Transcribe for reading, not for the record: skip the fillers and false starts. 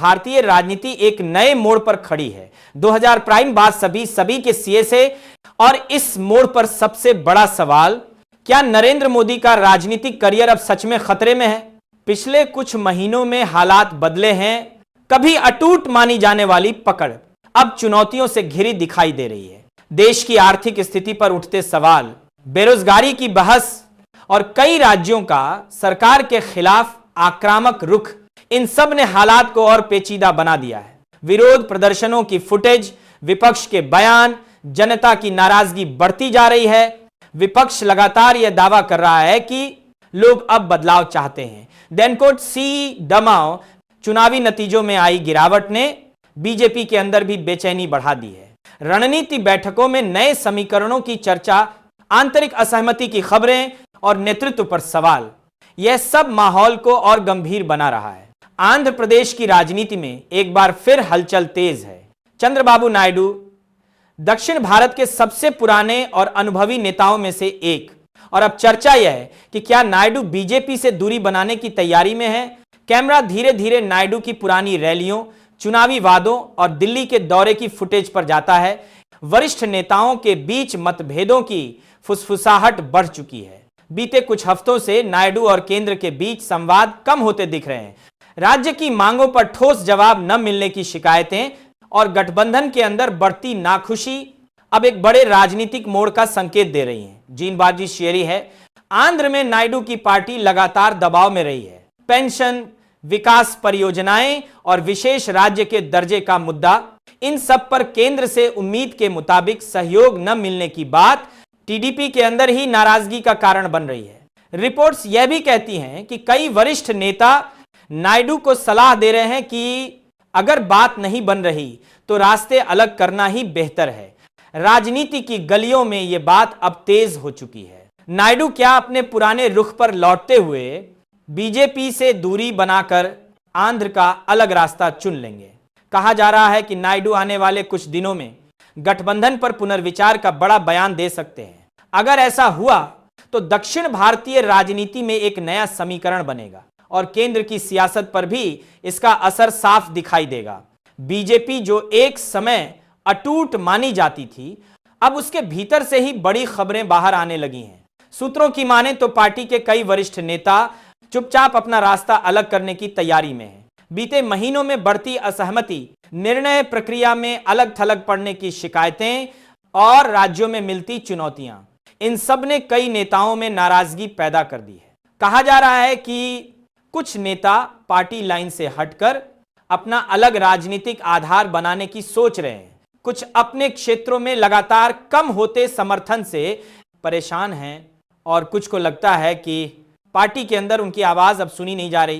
भारतीय राजनीति एक नए मोड़ पर खड़ी है। 2000 प्राइम बात सभी के सीए से, और इस मोड़ पर सबसे बड़ा सवाल, क्या नरेंद्र मोदी का राजनीतिक करियर अब सच में खतरे में है? पिछले कुछ महीनों में हालात बदले हैं। कभी अटूट मानी जाने वाली पकड़ अब चुनौतियों से घिरी दिखाई दे रही है। देश की आर्थिक स्थिति पर उठते सवाल, बेरोजगारी की बहस और कई राज्यों का सरकार के खिलाफ आक्रामक रुख, इन सब ने हालात को और पेचीदा बना दिया है। विरोध प्रदर्शनों की फुटेज, विपक्ष के बयान, जनता की नाराजगी बढ़ती जा रही है। विपक्ष लगातार यह दावा कर रहा है कि लोग अब बदलाव चाहते हैं। डेनकोट सी दमाओ, चुनावी नतीजों में आई गिरावट ने बीजेपी के अंदर भी बेचैनी बढ़ा दी है। रणनीति बैठकों में नए समीकरणों की चर्चा, आंतरिक असहमति की खबरें और नेतृत्व पर सवाल, यह सब माहौल को और गंभीर बना रहा है। आंध्र प्रदेश की राजनीति में एक बार फिर हलचल तेज है। चंद्रबाबू नायडू दक्षिण भारत के सबसे पुराने और अनुभवी नेताओं में से एक, और अब चर्चा यह है कि क्या नायडू बीजेपी से दूरी बनाने की तैयारी में है। कैमरा धीरे धीरे नायडू की पुरानी रैलियों, चुनावी वादों और दिल्ली के दौरे की फुटेज पर जाता है। वरिष्ठ नेताओं के बीच मतभेदों की फुसफुसाहट बढ़ चुकी है। बीते कुछ हफ्तों से नायडू और केंद्र के बीच संवाद कम होते दिख रहे हैं। राज्य की मांगों पर ठोस जवाब न मिलने की शिकायतें और गठबंधन के अंदर बढ़ती नाखुशी अब एक बड़े राजनीतिक मोड़ का संकेत दे रही हैं। जीनबाजी शेरी है। आंध्र में नायडू की पार्टी लगातार दबाव में रही है। पेंशन, विकास परियोजनाएं और विशेष राज्य के दर्जे का मुद्दा, इन सब पर केंद्र से उम्मीद के मुताबिक सहयोग न मिलने की बात टीडीपी के अंदर ही नाराजगी का कारण बन रही है। रिपोर्ट्स यह भी कहती हैं कि कई वरिष्ठ नेता नायडू को सलाह दे रहे हैं कि अगर बात नहीं बन रही तो रास्ते अलग करना ही बेहतर है। राजनीति की गलियों में यह बात अब तेज हो चुकी है। नायडू क्या अपने पुराने रुख पर लौटते हुए बीजेपी से दूरी बनाकर आंध्र का अलग रास्ता चुन लेंगे? कहा जा रहा है कि नायडू आने वाले कुछ दिनों में गठबंधन पर पुनर्विचार का बड़ा बयान दे सकते हैं। अगर ऐसा हुआ तो दक्षिण भारतीय राजनीति में एक नया समीकरण बनेगा और केंद्र की सियासत पर भी इसका असर साफ दिखाई देगा। बीजेपी जो एक समय अटूट मानी जाती थी, अब उसके भीतर से ही बड़ी खबरें बाहर आने लगी हैं। सूत्रों की माने तो पार्टी के कई वरिष्ठ नेता चुपचाप अपना रास्ता अलग करने की तैयारी में हैं। बीते महीनों में बढ़ती असहमति, निर्णय प्रक्रिया में अलग थलग पड़ने की शिकायतें और राज्यों में मिलती चुनौतियां, इन सब ने कई नेताओं में नाराजगी पैदा कर दी है। कहा जा रहा है कि कुछ नेता पार्टी लाइन से हटकर अपना अलग राजनीतिक आधार बनाने की सोच रहे हैं। कुछ अपने क्षेत्रों में लगातार कम होते समर्थन से परेशान हैं और कुछ को लगता है कि पार्टी के अंदर उनकी आवाज अब सुनी नहीं जा रही।